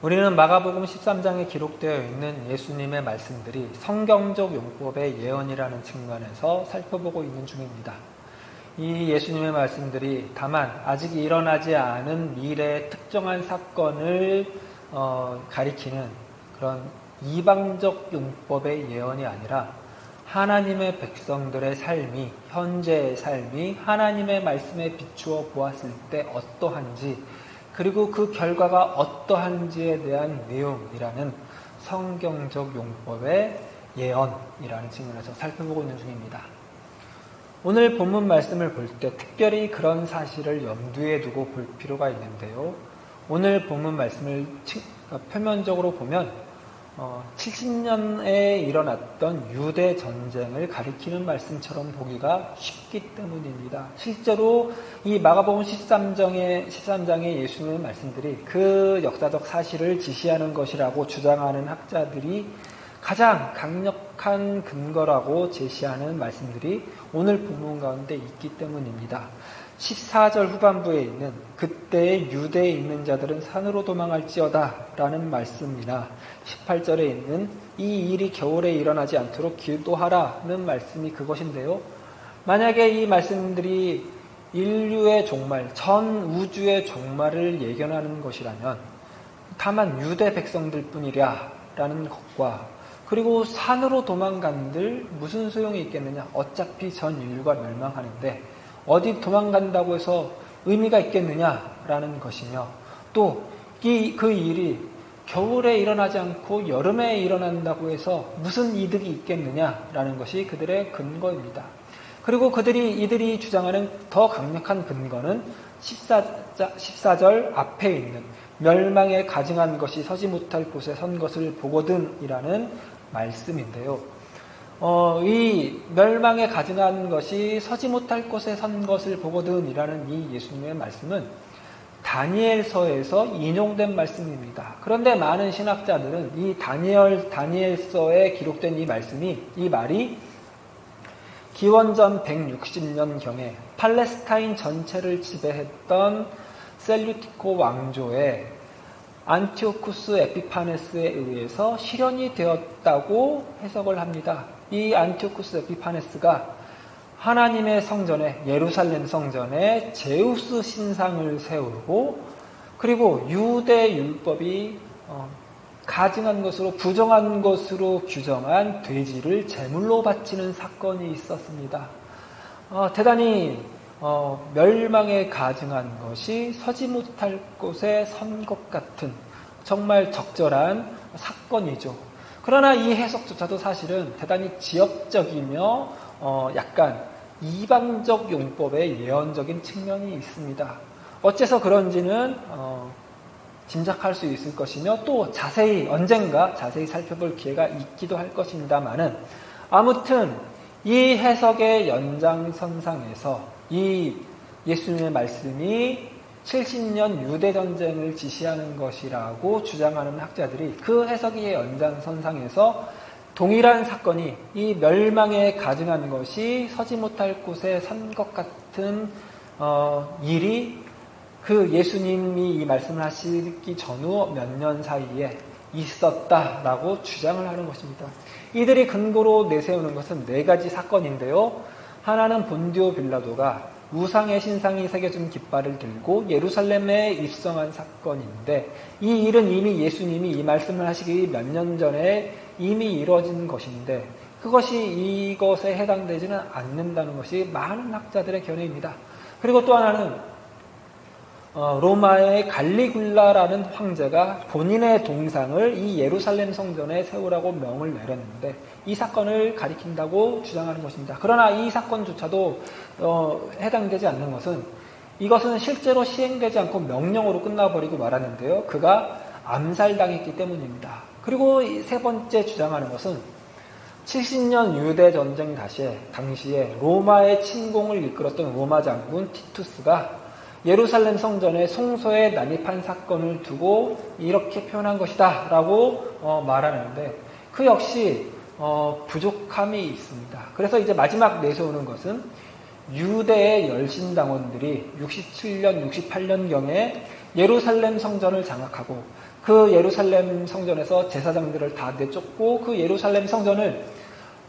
우리는 마가복음 13장에 기록되어 있는 예수님의 말씀들이 성경적 용법의 예언이라는 측면에서 살펴보고 있는 중입니다. 이 예수님의 말씀들이 다만 아직 일어나지 않은 미래의 특정한 사건을 가리키는 그런 이방적 용법의 예언이 아니라 하나님의 백성들의 삶이, 현재의 삶이 하나님의 말씀에 비추어 보았을 때 어떠한지, 그리고 그 결과가 어떠한지에 대한 내용이라는 성경적 용법의 예언이라는 측면에서 살펴보고 있는 중입니다. 오늘 본문 말씀을 볼 때 특별히 그런 사실을 염두에 두고 볼 필요가 있는데요. 오늘 본문 말씀을 표면적으로 보면 70년에 일어났던 유대 전쟁을 가리키는 말씀처럼 보기가 쉽기 때문입니다. 실제로 이 마가복음 13장의 예수님의 말씀들이 그 역사적 사실을 지시하는 것이라고 주장하는 학자들이 가장 강력한 근거라고 제시하는 말씀들이 오늘 본문 가운데 있기 때문입니다. 14절 후반부에 있는 그때의 유대에 있는 자들은 산으로 도망할지어다 라는 말씀이나 18절에 있는 이 일이 겨울에 일어나지 않도록 기도하라는 말씀이 그것인데요. 만약에 이 말씀들이 인류의 종말, 전 우주의 종말을 예견하는 것이라면 다만 유대 백성들 뿐이랴 라는 것과 그리고 산으로 도망간들 무슨 소용이 있겠느냐, 어차피 전 인류가 멸망하는데 어디 도망간다고 해서 의미가 있겠느냐라는 것이며, 또 그 일이 겨울에 일어나지 않고 여름에 일어난다고 해서 무슨 이득이 있겠느냐라는 것이 그들의 근거입니다. 그리고 이들이 주장하는 더 강력한 근거는 14절 앞에 있는 멸망에 가증한 것이 서지 못할 곳에 선 것을 보거든이라는 말씀인데요. 이 멸망에 가증한 것이 서지 못할 곳에 선 것을 보거든이라는 이 예수님의 말씀은 다니엘서에서 인용된 말씀입니다. 그런데 많은 신학자들은 이 다니엘서에 기록된 이 말이 기원전 160년경에 팔레스타인 전체를 지배했던 셀류티코 왕조의 안티오쿠스 에피파네스에 의해서 실현이 되었다고 해석을 합니다. 이 안티오쿠스 에피파네스가 하나님의 성전에, 예루살렘 성전에 제우스 신상을 세우고, 그리고 유대 율법이 가증한 것으로, 부정한 것으로 규정한 돼지를 제물로 바치는 사건이 있었습니다. 대단히 멸망에 가증한 것이 서지 못할 곳에 선 것 같은 정말 적절한 사건이죠. 그러나 이 해석조차도 사실은 대단히 지역적이며 약간 이방적 용법의 예언적인 측면이 있습니다. 어째서 그런지는 짐작할 수 있을 것이며, 또 언젠가 자세히 살펴볼 기회가 있기도 할 것입니다만은, 아무튼 이 해석의 연장선상에서 이 예수님의 말씀이 70년 유대전쟁을 지시하는 것이라고 주장하는 학자들이 그 해석의 연장선상에서 동일한 사건이, 이 멸망에 가증한 것이 서지 못할 곳에 선 것 같은 일이 그 예수님이 이 말씀을 하시기 전후 몇 년 사이에 있었다라고 주장을 하는 것입니다. 이들이 근거로 내세우는 것은 4가지 사건인데요. 하나는 본디오 빌라도가 우상의 신상이 새겨진 깃발을 들고 예루살렘에 입성한 사건인데, 이 일은 이미 예수님이 이 말씀을 하시기 몇 년 전에 이미 이루어진 것인데, 그것이 이것에 해당되지는 않는다는 것이 많은 학자들의 견해입니다. 그리고 또 하나는 로마의 갈리굴라라는 황제가 본인의 동상을 이 예루살렘 성전에 세우라고 명을 내렸는데 이 사건을 가리킨다고 주장하는 것입니다. 그러나 이 사건조차도 해당되지 않는 것은, 이것은 실제로 시행되지 않고 명령으로 끝나버리고 말았는데요. 그가 암살당했기 때문입니다. 그리고 3번째 주장하는 것은 70년 유대 전쟁 당시에 로마의 침공을 이끌었던 로마 장군 티투스가 예루살렘 성전의 성소에 난입한 사건을 두고 이렇게 표현한 것이다 라고 말하는데, 그 역시 부족함이 있습니다. 그래서 이제 마지막 내세우는 것은 유대의 열심당원들이 67년, 68년경에 예루살렘 성전을 장악하고 그 예루살렘 성전에서 제사장들을 다 내쫓고 그 예루살렘 성전을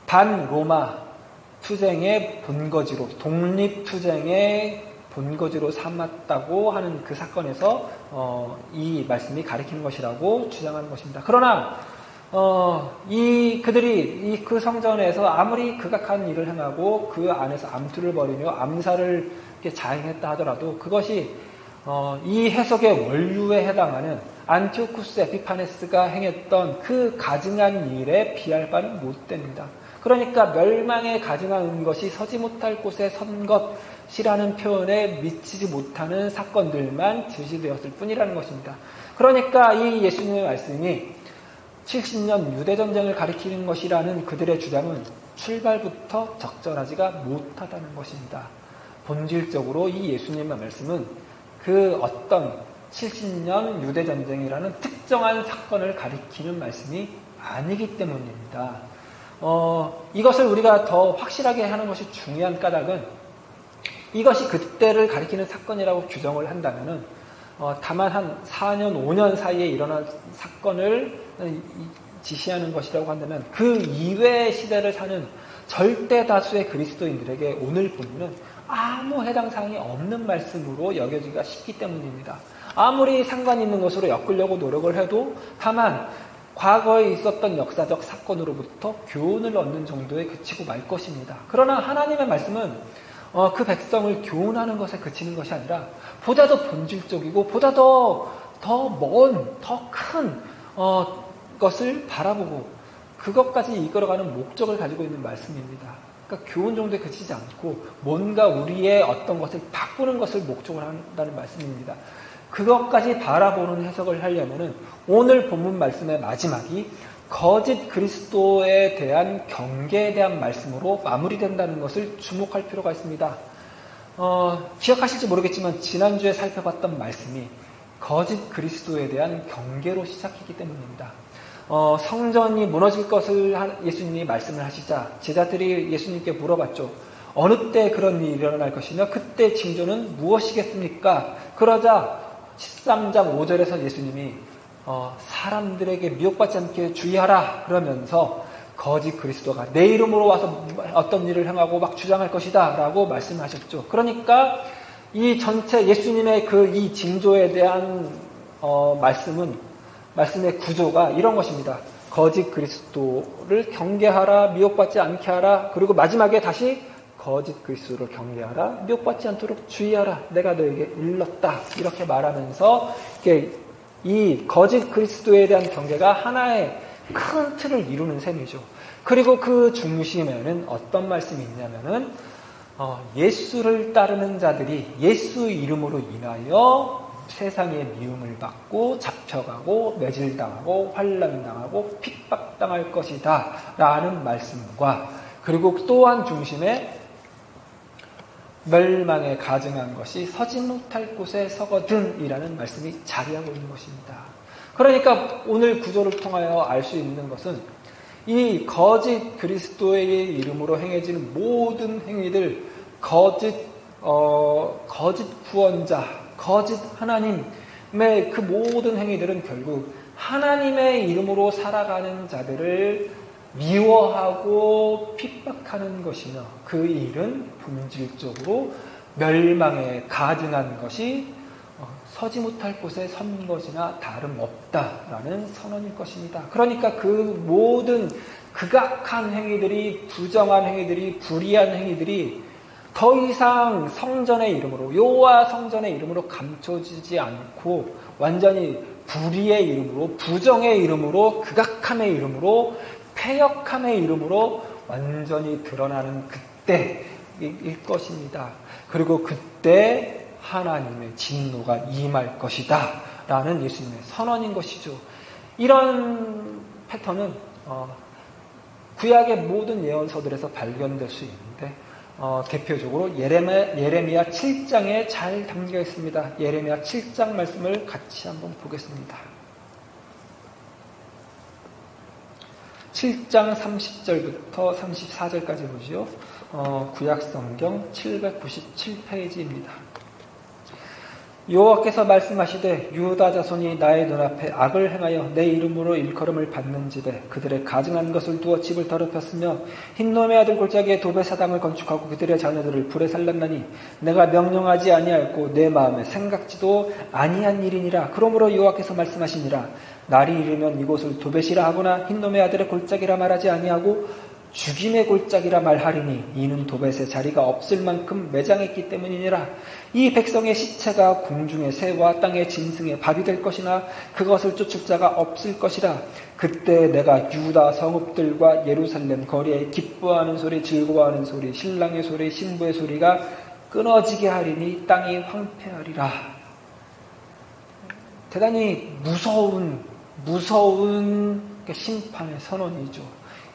반로마 투쟁의 본거지로, 독립투쟁의 본거지로 삼았다고 하는 그 사건에서 이 말씀이 가리키는 것이라고 주장하는 것입니다. 그러나 그들이 그 성전에서 아무리 극악한 일을 행하고 그 안에서 암투를 벌이며 암살을 이렇게 자행했다 하더라도 그것이 이 해석의 원류에 해당하는 안티오쿠스 에피파네스가 행했던 그 가증한 일에 비할 바는 못 됩니다. 그러니까 멸망에 가증한 것이 서지 못할 곳에 선 것이라는 표현에 미치지 못하는 사건들만 제시되었을 뿐이라는 것입니다. 그러니까 이 예수님의 말씀이 70년 유대전쟁을 가리키는 것이라는 그들의 주장은 출발부터 적절하지가 못하다는 것입니다. 본질적으로 이 예수님의 말씀은 그 어떤 70년 유대전쟁이라는 특정한 사건을 가리키는 말씀이 아니기 때문입니다. 이것을 우리가 더 확실하게 하는 것이 중요한 까닭은 이것이 그때를 가리키는 사건이라고 규정을 한다면은 다만 한 4년, 5년 사이에 일어난 사건을 지시하는 것이라고 한다면 그 이외의 시대를 사는 절대 다수의 그리스도인들에게 오늘 본문은 아무 해당 사항이 없는 말씀으로 여겨지기가 쉽기 때문입니다. 아무리 상관 있는 것으로 엮으려고 노력을 해도 다만 과거에 있었던 역사적 사건으로부터 교훈을 얻는 정도에 그치고 말 것입니다. 그러나 하나님의 말씀은 그 백성을 교훈하는 것에 그치는 것이 아니라 보다 더 본질적이고 보다 더 먼, 더 큰 것을 바라보고 그것까지 이끌어가는 목적을 가지고 있는 말씀입니다. 그러니까 교훈 정도에 그치지 않고 뭔가 우리의 어떤 것을 바꾸는 것을 목적으로 한다는 말씀입니다. 그것까지 바라보는 해석을 하려면은 오늘 본문 말씀의 마지막이 거짓 그리스도에 대한 경계에 대한 말씀으로 마무리된다는 것을 주목할 필요가 있습니다. 기억하실지 모르겠지만 지난주에 살펴봤던 말씀이 거짓 그리스도에 대한 경계로 시작했기 때문입니다. 성전이 무너질 것을 예수님이 말씀을 하시자 제자들이 예수님께 물어봤죠. 어느 때 그런 일이 일어날 것이며 그때 징조는 무엇이겠습니까? 그러자 13장 5절에서 예수님이 사람들에게 미혹받지 않게 주의하라 그러면서 거짓 그리스도가 내 이름으로 와서 어떤 일을 행하고 막 주장할 것이다 라고 말씀하셨죠. 그러니까 이 전체 예수님의 이 징조에 대한 말씀의 구조가 이런 것입니다. 거짓 그리스도를 경계하라, 미혹받지 않게 하라, 그리고 마지막에 다시 거짓 그리스도를 경계하라, 미혹받지 않도록 주의하라, 내가 너에게 일렀다 이렇게 말하면서 이 거짓 그리스도에 대한 경계가 하나의 큰 틀을 이루는 셈이죠. 그리고 그 중심에는 어떤 말씀이 있냐면은 예수를 따르는 자들이 예수 이름으로 인하여 세상의 미움을 받고 잡혀가고 매질당하고 환난당하고 핍박당할 것이다 라는 말씀과 그리고 또한 중심에 멸망에 가증한 것이 서지 못할 곳에 서거든 이라는 말씀이 자리하고 있는 것입니다. 그러니까 오늘 구조를 통하여 알 수 있는 것은 이 거짓 그리스도의 이름으로 행해지는 모든 행위들, 거짓 구원자, 거짓 하나님의 그 모든 행위들은 결국 하나님의 이름으로 살아가는 자들을 미워하고 핍박하는 것이며 그 일은 본질적으로 멸망에 가증한 것이 서지 못할 곳에 선 것이나 다름없다라는 선언일 것입니다. 그러니까 그 모든 극악한 행위들이, 부정한 행위들이, 불의한 행위들이 더 이상 성전의 이름으로, 여호와 성전의 이름으로 감춰지지 않고 완전히 불의의 이름으로, 부정의 이름으로, 극악함의 이름으로, 패역함의 이름으로 완전히 드러나는 그때일 것입니다. 그리고 그때 하나님의 진노가 임할 것이다 라는 예수님의 선언인 것이죠. 이런 패턴은 구약의 모든 예언서들에서 발견될 수 있는데 대표적으로 예레미야 7장에 잘 담겨 있습니다. 예레미야 7장 말씀을 같이 한번 보겠습니다. 7장 30절부터 34절까지 보시죠. 구약성경 797페이지입니다. 여호와께서 말씀하시되 유다 자손이 나의 눈앞에 악을 행하여 내 이름으로 일컬음을 받는 집에 그들의 가증한 것을 두어 집을 더럽혔으며 흰놈의 아들 골짜기에 도배 사당을 건축하고 그들의 자녀들을 불에 살랐나니 내가 명령하지 아니하였고 내 마음에 생각지도 아니한 일이니라. 그러므로 여호와께서 말씀하시니라. 날이 이르면 이곳을 도벳이라 하거나 흰놈의 아들의 골짜기라 말하지 아니하고 죽임의 골짜기라 말하리니 이는 도벳의 자리가 없을 만큼 매장했기 때문이니라. 이 백성의 시체가 공중의 새와 땅의 짐승의 밥이 될 것이나 그것을 쫓을 자가 없을 것이라. 그때 내가 유다 성읍들과 예루살렘 거리에 기뻐하는 소리, 즐거워하는 소리, 신랑의 소리, 신부의 소리가 끊어지게 하리니 땅이 황폐하리라. 대단히 무서운 심판의 선언이죠.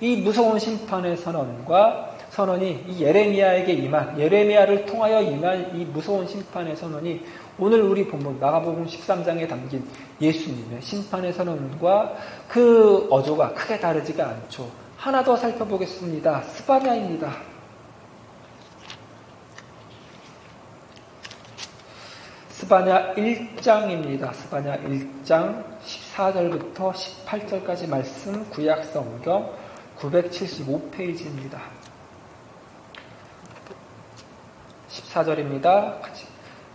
이 무서운 심판의 선언이 이 예레미야를 통하여 임한 이 무서운 심판의 선언이 오늘 우리 본문 마가복음 13장에 담긴 예수님의 심판의 선언과 그 어조가 크게 다르지가 않죠. 하나 더 살펴보겠습니다. 스바냐입니다. 스바냐 1장입니다. 스바냐 1장 14절부터 18절까지 말씀 구약 성경 975페이지입니다. 14절입니다.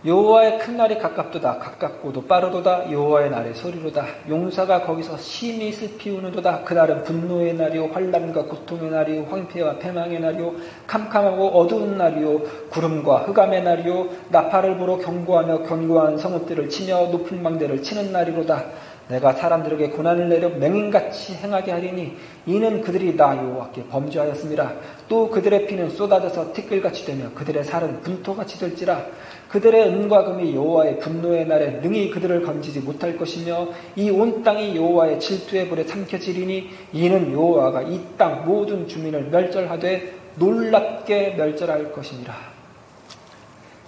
여호와의 큰 날이 가깝도다. 가깝고도 빠르도다. 여호와의 날의 소리로다. 용사가 거기서 심히 슬피우는도다. 그날은 분노의 날이요 환난과 고통의 날이요 황폐와 패망의 날이요 캄캄하고 어두운 날이요 구름과 흑암의 날이요 나팔을 불어 경고하며 견고한 성읍들을 치며 높은 망대를 치는 날이로다. 내가 사람들에게 고난을 내려 맹인같이 행하게 하리니 이는 그들이 나 여호와께 범죄하였습니다. 또 그들의 피는 쏟아져서 티끌같이 되며 그들의 살은 분토같이 될지라. 그들의 은과 금이 여호와의 분노의 날에 능히 그들을 건지지 못할 것이며 이 온 땅이 여호와의 질투의 불에 삼켜지리니 이는 여호와가 이 땅 모든 주민을 멸절하되 놀랍게 멸절할 것이니라.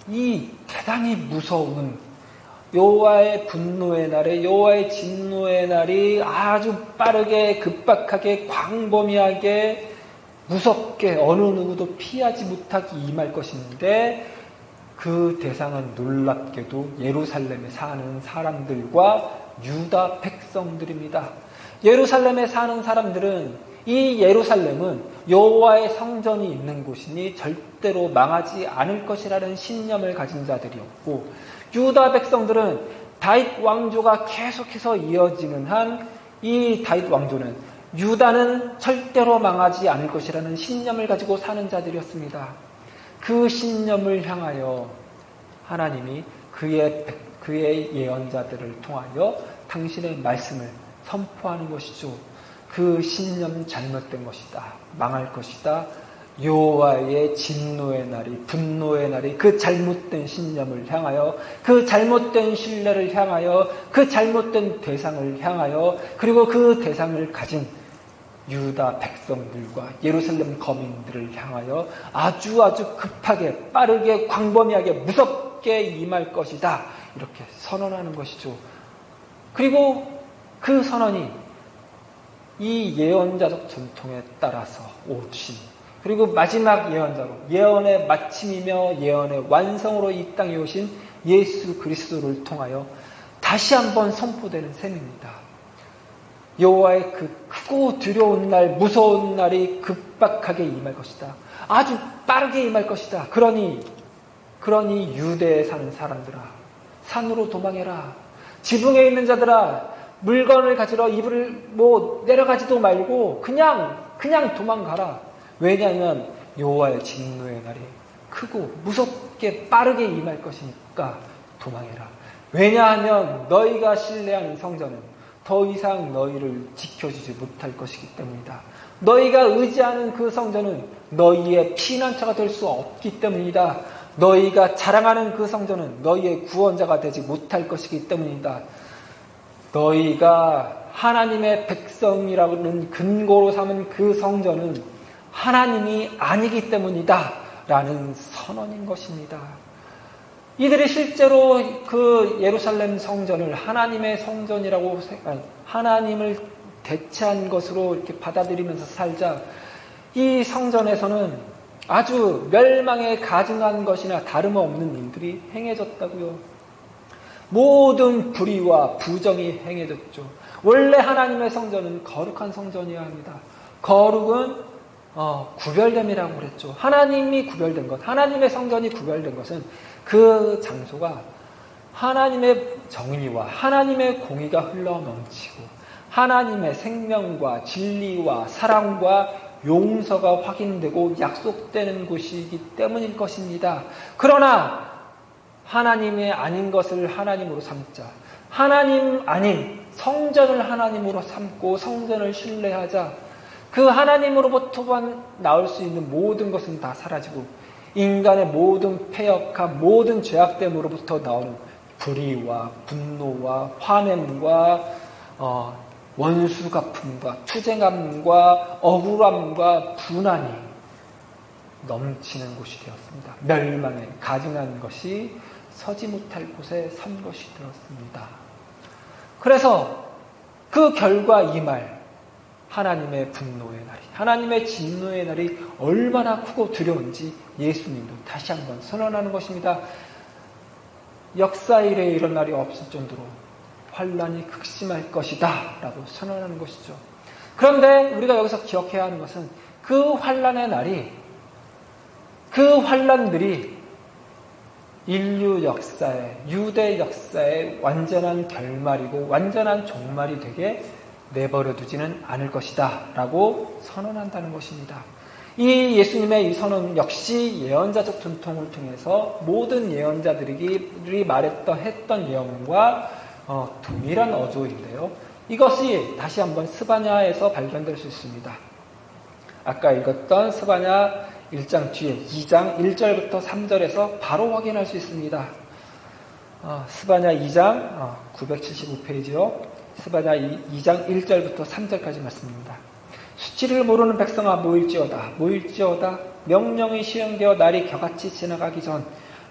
이 대단히 무서운 여호와의 분노의 날에 여호와의 진노의 날이 아주 빠르게 급박하게 광범위하게 무섭게 어느 누구도 피하지 못하게 임할 것인데 그 대상은 놀랍게도 예루살렘에 사는 사람들과 유다 백성들입니다. 예루살렘에 사는 사람들은 이 예루살렘은 여호와의 성전이 있는 곳이니 절대로 망하지 않을 것이라는 신념을 가진 자들이었고 유다 백성들은 다윗 왕조가 계속해서 이어지는 한 이 다윗 왕조는 유다는 절대로 망하지 않을 것이라는 신념을 가지고 사는 자들이었습니다. 그 신념을 향하여 하나님이 그의 예언자들을 통하여 당신의 말씀을 선포하는 것이죠. 그 신념 잘못된 것이다. 망할 것이다. 여호와의 진노의 날이 분노의 날이 그 잘못된 신념을 향하여 그 잘못된 신뢰를 향하여 그 잘못된 대상을 향하여 그리고 그 대상을 가진 유다 백성들과 예루살렘 거민들을 향하여 아주 급하게 빠르게 광범위하게 무섭게 임할 것이다. 이렇게 선언하는 것이죠. 그리고 그 선언이 이 예언자적 전통에 따라서 오신 그리고 마지막 예언자로 예언의 마침이며 예언의 완성으로 이 땅에 오신 예수 그리스도를 통하여 다시 한번 선포되는 셈입니다. 여호와의 그 크고 두려운 날, 무서운 날이 급박하게 임할 것이다. 아주 빠르게 임할 것이다. 그러니 유대에 사는 사람들아, 산으로 도망해라. 지붕에 있는 자들아, 물건을 가지러 이불을 내려가지도 말고 그냥 도망가라. 왜냐하면 여호와의 진노의 날이 크고 무섭게 빠르게 임할 것이니까 도망해라. 왜냐하면 너희가 신뢰하는 성전은 더 이상 너희를 지켜주지 못할 것이기 때문이다. 너희가 의지하는 그 성전은 너희의 피난처가 될 수 없기 때문이다. 너희가 자랑하는 그 성전은 너희의 구원자가 되지 못할 것이기 때문이다. 너희가 하나님의 백성이라는 근거로 삼은 그 성전은 하나님이 아니기 때문이다 라는 선언인 것입니다. 이들이 실제로 그 예루살렘 성전을 하나님의 성전이라고 하나님을 대체한 것으로 이렇게 받아들이면서 살자 이 성전에서는 아주 멸망에 가증한 것이나 다름없는 일들이 행해졌다고요. 모든 불의와 부정이 행해졌죠. 원래 하나님의 성전은 거룩한 성전이어야 합니다. 거룩은 구별됨이라고 그랬죠. 하나님이 구별된 것, 하나님의 성전이 구별된 것은 그 장소가 하나님의 정의와 하나님의 공의가 흘러넘치고 하나님의 생명과 진리와 사랑과 용서가 확인되고 약속되는 곳이기 때문일 것입니다. 그러나 하나님의 아닌 것을 하나님으로 삼자, 하나님 아닌 성전을 하나님으로 삼고 성전을 신뢰하자, 그 하나님으로부터만 나올 수 있는 모든 것은 다 사라지고 인간의 모든 패역함, 모든 죄악됨으로부터 나오는 불의와 분노와 화냄과 원수 갚음과 투쟁함과 억울함과 분한이 넘치는 곳이 되었습니다. 멸망에 가증한 것이 서지 못할 곳에 선 것이 되었습니다. 그래서 그 결과 이 말, 하나님의 분노의 날이, 하나님의 진노의 날이 얼마나 크고 두려운지 예수님도 다시 한번 선언하는 것입니다. 역사 이래 이런 날이 없을 정도로 환란이 극심할 것이다 라고 선언하는 것이죠. 그런데 우리가 여기서 기억해야 하는 것은 그 환란의 날이, 그 환란들이 인류 역사에, 유대 역사의 완전한 결말이고 완전한 종말이 되게 내버려 두지는 않을 것이다 라고 선언한다는 것입니다. 이 예수님의 이 선언 역시 예언자적 전통을 통해서 모든 예언자들이 했던 내용과 동일한 어조인데요. 이것이 다시 한번 스바냐에서 발견될 수 있습니다. 아까 읽었던 스바냐 1장 뒤에 2장 1절부터 3절에서 바로 확인할 수 있습니다. 스바냐 2장 975페이지요. 스바냐 2장 1절부터 3절까지 말씀입니다. 수치를 모르는 백성아 모일지어다. 명령이 시행되어 날이 겨같이 지나가기 전,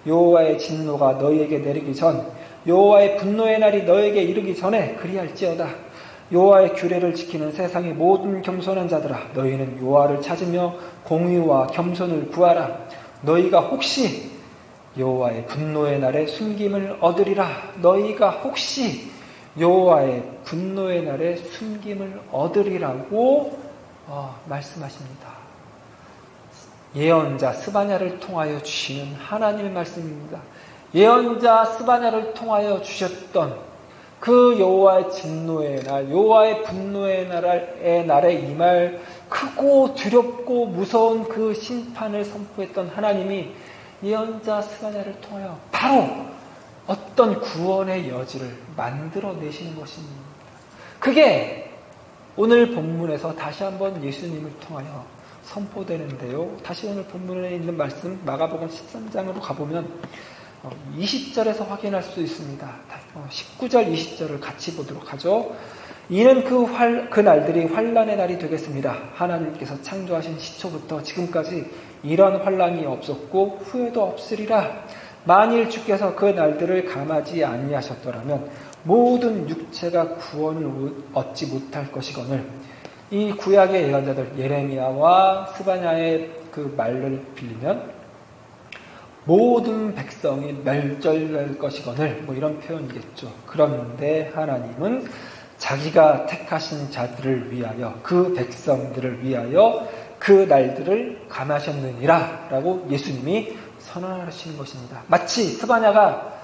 여호와의 진노가 너희에게 내리기 전, 여호와의 분노의 날이 너희에게 이르기 전에 그리할지어다. 여호와의 규례를 지키는 세상의 모든 겸손한 자들아, 너희는 여호와를 찾으며 공의와 겸손을 구하라. 너희가 혹시 여호와의 분노의 날에 숨김을 얻으리라. 너희가 혹시 여호와의 분노의 날에 숨김을 얻으리라고 말씀하십니다. 예언자 스바냐를 통하여 주시는 하나님의 말씀입니다. 예언자 스바냐를 통하여 주셨던 그 여호와의 진노의 날, 여호와의 분노의 날에 임할 크고 두렵고 무서운 그 심판을 선포했던 하나님이 예언자 스바냐를 통하여 바로 어떤 구원의 여지를 만들어내시는 것입니다. 그게 오늘 본문에서 다시 한번 예수님을 통하여 선포되는데요. 다시 오늘 본문에 있는 말씀 마가복음 13장으로 가보면 20절에서 확인할 수 있습니다. 19절 20절을 같이 보도록 하죠. 이는 그 날들이 환란의 날이 되겠습니다. 하나님께서 창조하신 시초부터 지금까지 이런 환란이 없었고 후회도 없으리라. 만일 주께서 그 날들을 감하지 아니하셨더라면 모든 육체가 구원을 얻지 못할 것이거늘. 이 구약의 예언자들 예레미야와 스바냐의 그 말을 빌리면 모든 백성이 멸절될 것이거늘 이런 표현이겠죠. 그런데 하나님은 자기가 택하신 자들을 위하여, 그 백성들을 위하여 그 날들을 감하셨느니라 라고 예수님이 선언하시는 것입니다. 마치 스바냐가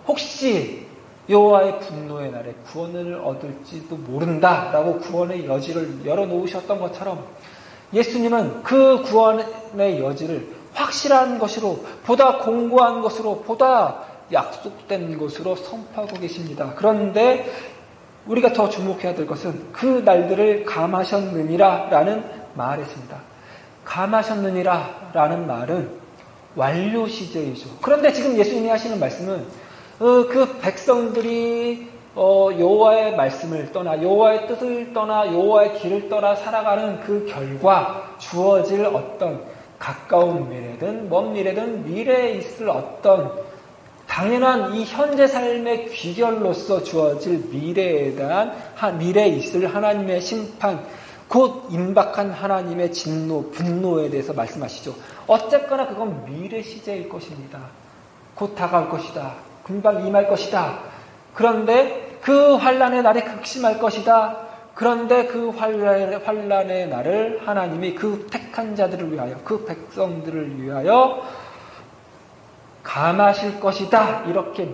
혹시 여호와의 분노의 날에 구원을 얻을지도 모른다라고 구원의 여지를 열어놓으셨던 것처럼 예수님은 그 구원의 여지를 확실한 것으로, 보다 공고한 것으로, 보다 약속된 것으로 선포하고 계십니다. 그런데 우리가 더 주목해야 될 것은 그 날들을 감하셨느니라 라는 말이었습니다. 감하셨느니라 라는 말은 완료 시제이죠. 그런데 지금 예수님이 하시는 말씀은 그 백성들이 여호와의 말씀을 떠나, 여호와의 뜻을 떠나, 여호와의 길을 떠나 살아가는 그 결과 주어질 어떤 가까운 미래든 먼 미래든 미래에 있을 어떤 당연한 이 현재 삶의 귀결로서 주어질 미래에 대한 미래에 있을 하나님의 심판, 곧 임박한 하나님의 진노, 분노에 대해서 말씀하시죠. 어쨌거나 그건 미래 시제일 것입니다. 곧 다가올 것이다. 금방 임할 것이다. 그런데 그 환란의 날이 극심할 것이다. 그런데 그 환란의 날을 하나님이 그 택한 자들을 위하여, 그 백성들을 위하여 감하실 것이다. 이렇게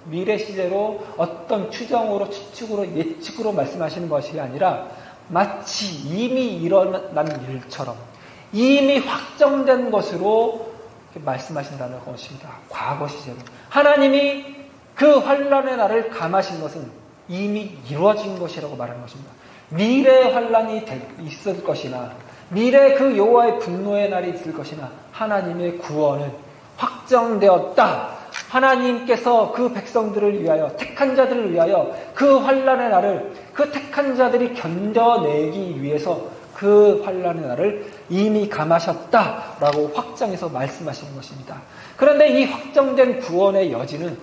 미래시제로 어떤 추정으로, 추측으로, 예측으로 말씀하시는 것이 아니라 마치 이미 일어난 일처럼 이미 확정된 것으로 말씀하신다는 것입니다. 과거 시제로. 하나님이 그 환란의 날을 감하신 것은 이미 이루어진 것이라고 말하는 것입니다. 미래 환란이 있을 것이나 미래 그 여호와의 분노의 날이 있을 것이나 하나님의 구원은 확정되었다. 하나님께서 그 백성들을 위하여, 택한 자들을 위하여 그 환란의 날을 그 택한 자들이 견뎌내기 위해서 그 환란의 날을 이미 감하셨다라고 확정해서 말씀하시는 것입니다. 그런데 이 확정된 구원의 여지는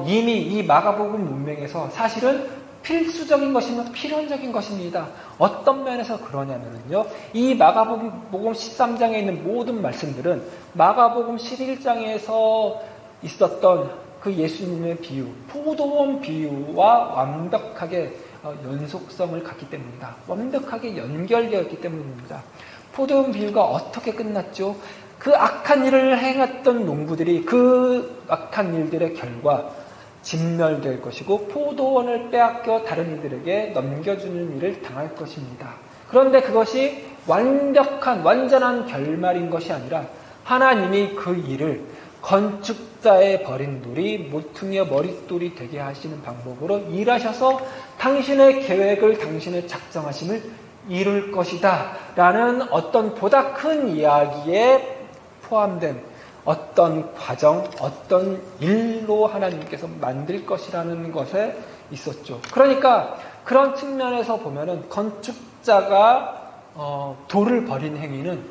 이미 이 마가복음 문맥에서 사실은 필수적인 것이며 필연적인 것입니다. 어떤 면에서 그러냐면요. 이 마가복음 13장에 있는 모든 말씀들은 마가복음 11장에서 있었던 그 예수님의 비유, 포도원 비유와 완벽하게 연속성을 갖기 때문입니다. 완벽하게 연결되었기 때문입니다. 포도원 비유가 어떻게 끝났죠? 그 악한 일을 행했던 농부들이 그 악한 일들의 결과 진멸될 것이고 포도원을 빼앗겨 다른 이들에게 넘겨주는 일을 당할 것입니다. 그런데 그것이 완전한 결말인 것이 아니라 하나님이 그 일을 건축자의 버린 돌이 모퉁이의 머릿돌이 되게 하시는 방법으로 일하셔서 당신의 계획을, 당신의 작정하심을 이룰 것이다 라는 어떤 보다 큰 이야기에 포함된 어떤 과정, 어떤 일로 하나님께서 만들 것이라는 것에 있었죠. 그러니까 그런 측면에서 보면은 건축자가 돌을 버린 행위는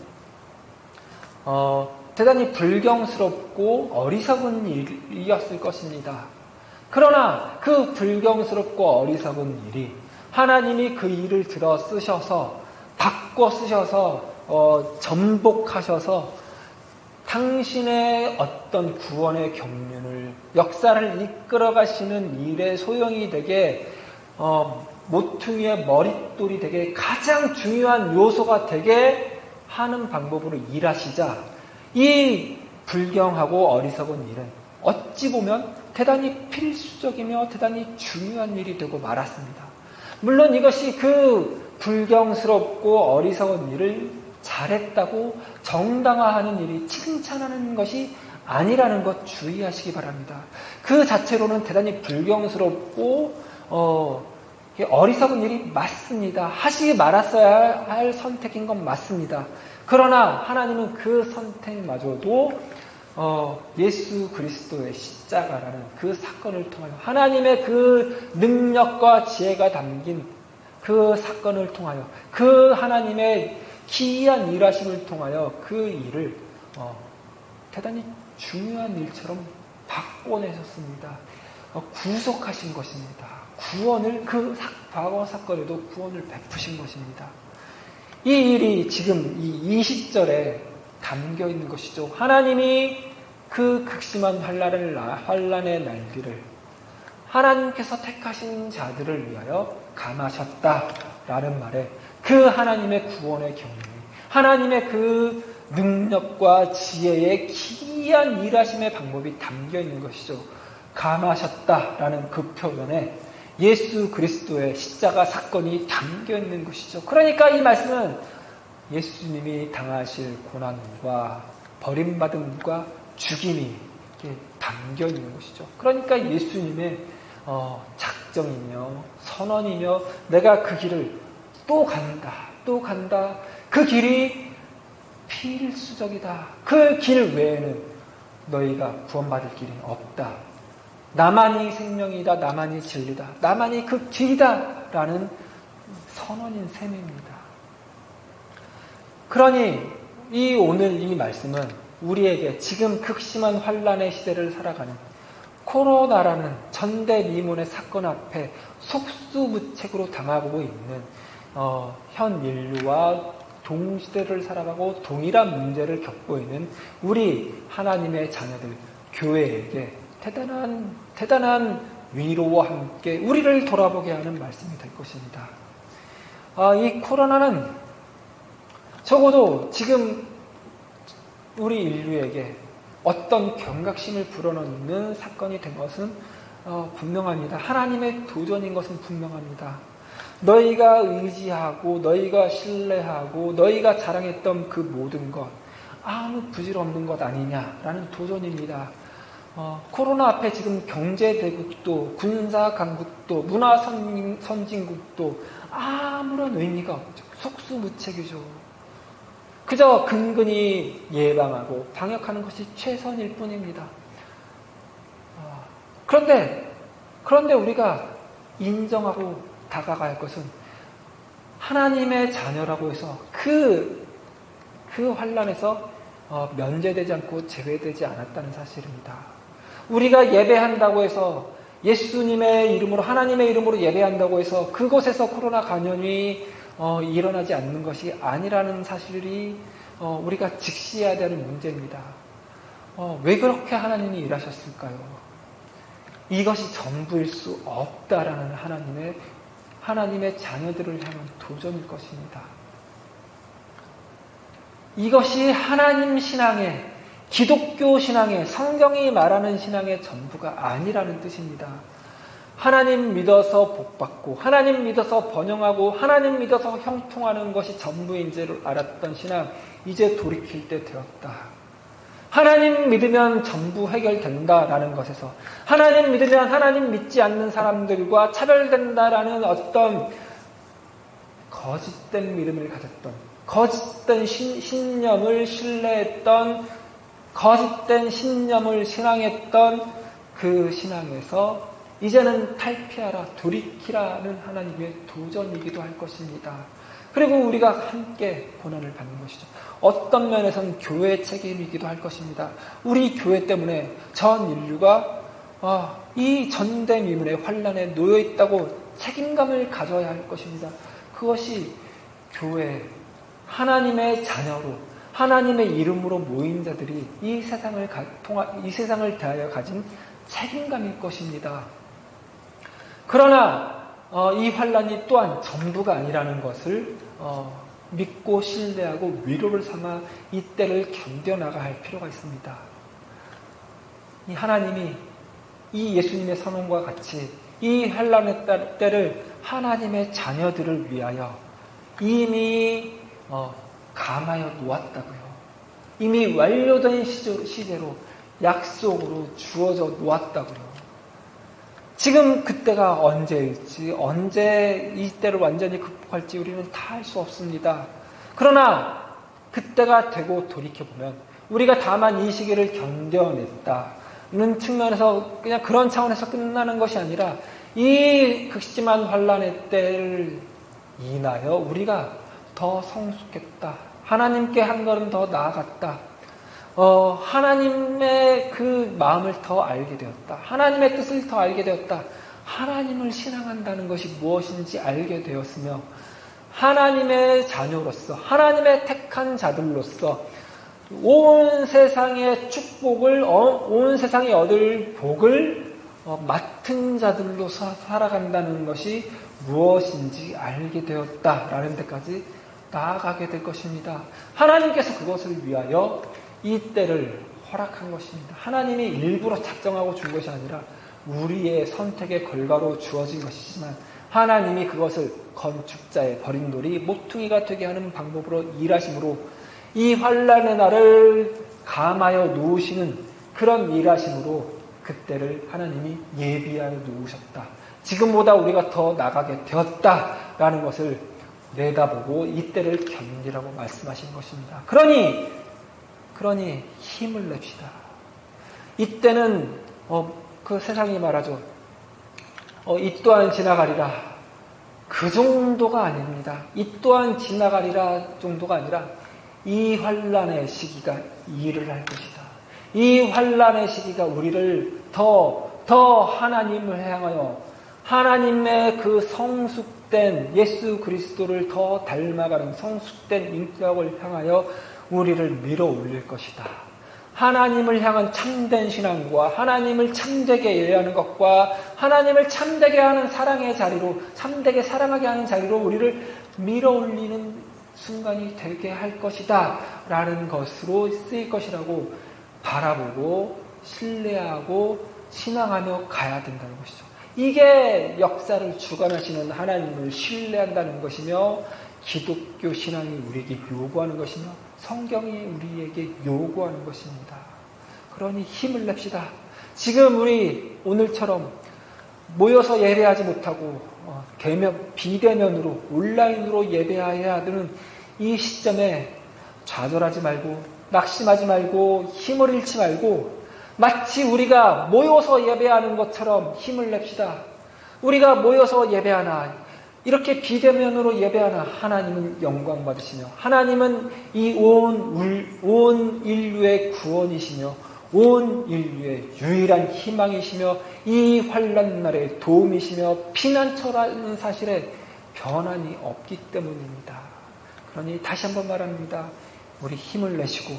대단히 불경스럽고 어리석은 일이었을 것입니다. 그러나 그 불경스럽고 어리석은 일이 하나님이 그 일을 들어 쓰셔서 바꿔 쓰셔서 전복하셔서 당신의 어떤 구원의 경륜을, 역사를 이끌어 가시는 일의 소용이 되게 모퉁이의 머릿돌이 되게 가장 중요한 요소가 되게 하는 방법으로 일하시자 이 불경하고 어리석은 일은 어찌 보면 대단히 필수적이며 대단히 중요한 일이 되고 말았습니다. 물론 이것이 그 불경스럽고 어리석은 일을 잘했다고 정당화하는 일이 칭찬하는 것이 아니라는 것 주의하시기 바랍니다. 그 자체로는 대단히 불경스럽고 어리석은 일이 맞습니다. 하시기 말았어야 할 선택인 건 맞습니다. 그러나 하나님은 그 선택마저도 예수 그리스도의 십자가라는 그 사건을 통하여 하나님의 그 능력과 지혜가 담긴 그 사건을 통하여 그 하나님의 기이한 일하심을 통하여 그 일을 대단히 중요한 일처럼 바꿔내셨습니다. 구속하신 것입니다. 구원을 그 과거 사건에도 구원을 베푸신 것입니다. 이 일이 지금 이 20절에 담겨 있는 것이죠. 하나님이 그 극심한 환란의 날들을 하나님께서 택하신 자들을 위하여 감하셨다라는 말에 그 하나님의 구원의 경륜이, 하나님의 그 능력과 지혜의 기이한 일하심의 방법이 담겨 있는 것이죠. 감하셨다라는 그 표현에 예수 그리스도의 십자가 사건이 담겨 있는 것이죠. 그러니까 이 말씀은 예수님이 당하실 고난과 버림받음과 죽임이 담겨 있는 것이죠. 그러니까 예수님의 작정이며 선언이며 내가 그 길을 또 간다. 그 길이 필수적이다. 그 길 외에는 너희가 구원받을 길이 없다. 나만이 생명이다. 나만이 진리다. 나만이 그 길이다. 라는 선언인 셈입니다. 그러니 오늘 이 말씀은 우리에게 지금 극심한 환란의 시대를 살아가는 코로나라는 전대미문의 사건 앞에 속수무책으로 당하고 있는 현 인류와 동시대를 살아가고 동일한 문제를 겪고 있는 우리 하나님의 자녀들, 교회에게 대단한 위로와 함께 우리를 돌아보게 하는 말씀이 될 것입니다. 이 코로나는 적어도 지금 우리 인류에게 어떤 경각심을 불어넣는 사건이 된 것은 분명합니다. 하나님의 도전인 것은 분명합니다. 너희가 의지하고 너희가 신뢰하고 너희가 자랑했던 그 모든 것 아무 부질없는 것 아니냐라는 도전입니다. 코로나 앞에 지금 경제대국도 군사강국도 문화선진국도 아무런 의미가 없죠. 속수무책이죠. 그저 근근히 예방하고 방역하는 것이 최선일 뿐입니다. 그런데 우리가 인정하고 다가가야 할 것은 하나님의 자녀라고 해서 그 환난에서 면제되지 않고 제외되지 않았다는 사실입니다. 우리가 예배한다고 해서 예수님의 이름으로 하나님의 이름으로 예배한다고 해서 그곳에서 코로나 감염이 일어나지 않는 것이 아니라는 사실이 우리가 직시해야 되는 문제입니다. 왜 그렇게 하나님이 일하셨을까요? 이것이 전부일 수 없다라는 하나님의 자녀들을 향한 도전일 것입니다. 이것이 하나님 신앙의 기독교 신앙의 성경이 말하는 신앙의 전부가 아니라는 뜻입니다. 하나님 믿어서 복받고 하나님 믿어서 번영하고 하나님 믿어서 형통하는 것이 전부인 줄 알았던 신앙 이제 돌이킬 때 되었다. 하나님 믿으면 전부 해결된다라는 것에서 하나님 믿으면 하나님 믿지 않는 사람들과 차별된다라는 어떤 거짓된 믿음을 가졌던 거짓된 신념을 신뢰했던 거짓된 신념을 신앙했던 그 신앙에서 이제는 탈피하라, 돌이키라는 하나님의 도전이기도 할 것입니다. 그리고 우리가 함께 고난을 받는 것이죠. 어떤 면에서는 교회의 책임이기도 할 것입니다. 우리 교회 때문에 전 인류가 이 전대미문의 환난에 놓여있다고 책임감을 가져야 할 것입니다. 그것이 교회, 하나님의 자녀로 하나님의 이름으로 모인 자들이 이 세상을 대하여 가진 책임감일 것입니다. 그러나 이 환난이 또한 전부가 아니라는 것을 믿고 신뢰하고 위로를 삼아 이 때를 견뎌나가야 할 필요가 있습니다. 이 하나님이 이 예수님의 선언과 같이 이 환난의 때를 하나님의 자녀들을 위하여 이미 감하여 놓았다고요. 이미 완료된 시제로 약속으로 주어져 놓았다고요. 지금 그때가 언제일지 언제 이 때를 완전히 극복할지 우리는 다 알 수 없습니다. 그러나 그때가 되고 돌이켜보면 우리가 다만 이 시기를 견뎌냈다는 측면에서 그냥 그런 차원에서 끝나는 것이 아니라 이 극심한 환난의 때를 인하여 우리가 더 성숙했다. 하나님께 한 걸음 더 나아갔다. 하나님의 그 마음을 더 알게 되었다. 하나님의 뜻을 더 알게 되었다. 하나님을 신앙한다는 것이 무엇인지 알게 되었으며 하나님의 자녀로서 하나님의 택한 자들로서 온 세상의 축복을 온 세상이 얻을 복을 맡은 자들로서 살아간다는 것이 무엇인지 알게 되었다라는 데까지 나아가게 될 것입니다. 하나님께서 그것을 위하여 이 때를 허락한 것입니다. 하나님이 일부러 작정하고 준 것이 아니라 우리의 선택의 결과로 주어진 것이지만 하나님이 그것을 건축자의 버린 돌이 모퉁이가 되게 하는 방법으로 일하심으로 이 환난의 날을 감하여 놓으시는 그런 일하심으로 그때를 하나님이 예비하여 놓으셨다. 지금보다 우리가 더 나가게 되었다라는 것을 내다보고 이때를 견디라고 말씀하신 것입니다. 그러니 힘을 냅시다. 이때는 그 세상이 말하죠. 이 또한 지나가리라. 그 정도가 아닙니다. 이 또한 지나가리라 정도가 아니라 이 환난의 시기가 일을 할 것이다. 이 환난의 시기가 우리를 더 하나님을 향하여 하나님의 그 성숙된 예수 그리스도를 더 닮아가는 성숙된 인격을 향하여 우리를 밀어 올릴 것이다. 하나님을 향한 참된 신앙과 하나님을 참되게 예배하는 것과 하나님을 참되게 하는 사랑의 자리로, 참되게 사랑하게 하는 자리로 우리를 밀어올리는 순간이 되게 할 것이다 라는 것으로 쓰일 것이라고 바라보고 신뢰하고 신앙하며 가야 된다는 것이죠. 이게 역사를 주관하시는 하나님을 신뢰한다는 것이며 기독교 신앙이 우리에게 요구하는 것이며 성경이 우리에게 요구하는 것입니다. 그러니 힘을 냅시다. 지금 우리 오늘처럼 모여서 예배하지 못하고 비대면으로 온라인으로 예배해야 되는 이 시점에 좌절하지 말고 낙심하지 말고 힘을 잃지 말고 마치 우리가 모여서 예배하는 것처럼 힘을 냅시다. 우리가 모여서 예배하나 이렇게 비대면으로 예배하나 하나님은 영광 받으시며 하나님은 이 온 인류의 구원이시며 온 인류의 유일한 희망이시며 이 환난 날의 도움이시며 피난처라는 사실에 변함이 없기 때문입니다. 그러니 다시 한번 말합니다. 우리 힘을 내시고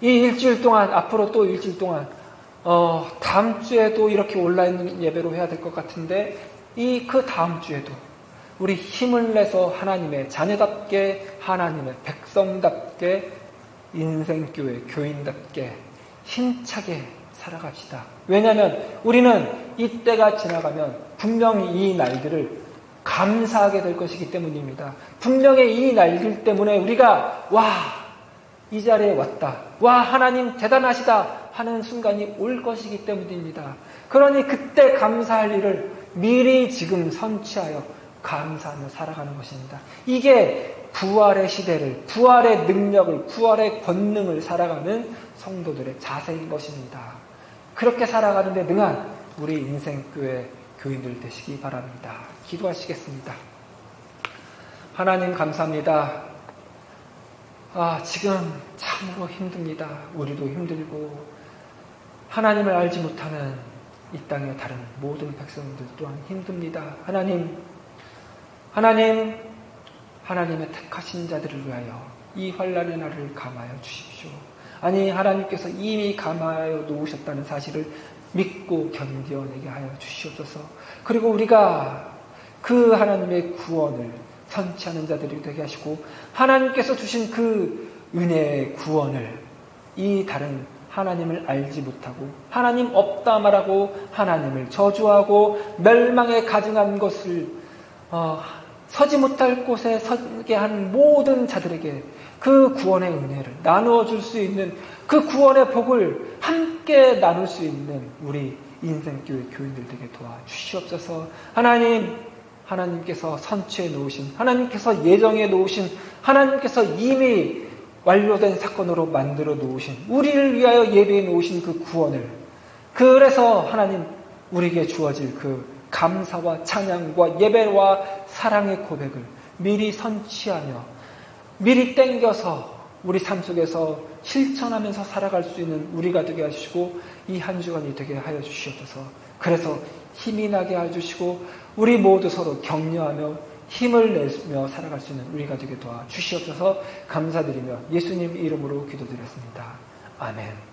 이 일주일 동안 앞으로 또 일주일 동안 다음 주에도 이렇게 온라인 예배로 해야 될 것 같은데 그 다음 주에도 우리 힘을 내서 하나님의 자녀답게 하나님의 백성답게 인생교회 교인답게 힘차게 살아갑시다. 왜냐하면 우리는 이때가 지나가면 분명히 이 날들을 감사하게 될 것이기 때문입니다. 분명히 이 날들 때문에 우리가 이 자리에 왔다. 하나님 대단하시다 하는 순간이 올 것이기 때문입니다. 그러니 그때 감사할 일을 미리 지금 선취하여 감사하며 살아가는 것입니다. 이게 부활의 시대를, 부활의 능력을, 부활의 권능을 살아가는 성도들의 자세인 것입니다. 그렇게 살아가는 데 능한 우리 인생교회 교인들 되시기 바랍니다. 기도하시겠습니다. 하나님 감사합니다. 지금 참으로 힘듭니다. 우리도 힘들고 하나님을 알지 못하는 이 땅의 다른 모든 백성들 또한 힘듭니다. 하나님의 택하신 자들을 위하여 이 환난의 날을 감하여 주십시오. 하나님께서 이미 감하여 놓으셨다는 사실을 믿고 견뎌내게 하여 주시옵소서. 그리고 우리가 그 하나님의 구원을 선취하는 자들이 되게 하시고 하나님께서 주신 그 은혜의 구원을 이 다른 하나님을 알지 못하고 하나님 없다 말하고 하나님을 저주하고 멸망에 가증한 것을 서지 못할 곳에 서게 한 모든 자들에게 그 구원의 은혜를 나누어 줄 수 있는 그 구원의 복을 함께 나눌 수 있는 우리 인생교회 교인들 되게 도와주시옵소서. 하나님께서 선취해 놓으신, 하나님께서 예정해 놓으신, 하나님께서 이미 완료된 사건으로 만들어 놓으신, 우리를 위하여 예비해 놓으신 그 구원을, 그래서 하나님 우리에게 주어질 그 감사와 찬양과 예배와 사랑의 고백을 미리 선취하며 미리 땡겨서 우리 삶 속에서 실천하면서 살아갈 수 있는 우리가 되게 하시고 이 한 주간이 되게 하여 주시옵소서. 그래서 힘이 나게 해주시고 우리 모두 서로 격려하며 힘을 내며 살아갈 수 있는 우리가 되게 도와주시옵소서. 감사드리며 예수님 이름으로 기도드렸습니다. 아멘.